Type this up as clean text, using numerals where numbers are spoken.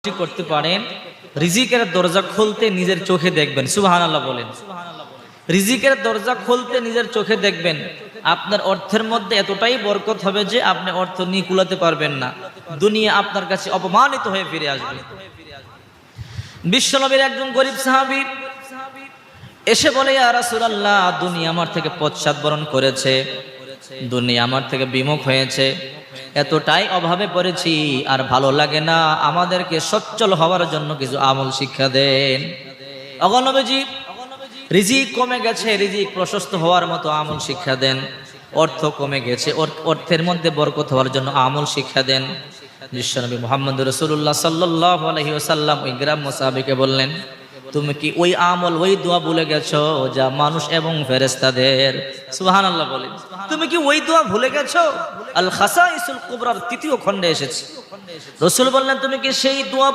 করতে পারেন, রিজিকের দরজা খুলতে নিজের চোখে দেখবেন। সুবহানাল্লাহ বলেন। রিজিকের দরজা খুলতে নিজের চোখে দেখবেন। আপনার অর্থের মধ্যে এতটাই বরকত হবে যে আপনি অর্থ নিয়ে কুলাতে পারবেন না, দুনিয়া আপনার কাছে অপমানিত হয়ে ফিরে আসবে। বিশ্বনবীর একজন গরিব সাহাবী এসে বলে, ইয়া রাসূলুল্লাহ, দুনিয়া আমার থেকে পশ্চাৎবরণ করেছে, দুনিয়া আমার থেকে বিমুখ হয়েছে, এতটাই অভাবে পড়েছি, আর ভালো লাগে না, আমাদেরকে সচ্ছল হওয়ার জন্য কিছু আমল শিক্ষা দেন। ওগো নবীজি, রিজিক কমে গেছে, রিজিক প্রশস্ত হওয়ার মতো আমল শিক্ষা দেন। অর্থ কমে গেছে, অর্থের মধ্যে বরকত হওয়ার জন্য আমল শিক্ষা দেন। বিশ্বনবী মুহাম্মদ রাসূলুল্লাহ সাল্লাল্লাহু আলাইহি ওয়াসাল্লাম ওই গ্রাম্য সাহাবীকে বললেন, তুমি কি ওই আমল, ওই দোয়া ভুলে গেছো যা মানুষ এবং ফেরেশতাদের, সুবহানাল্লাহ বলেন, তুমি কি ওই দোয়া ভুলে গেছো? আল খাসাইসুল কুবরার তৃতীয় খণ্ডে এসেছে। রাসূল বললেন, তুমি কি সেই দোয়া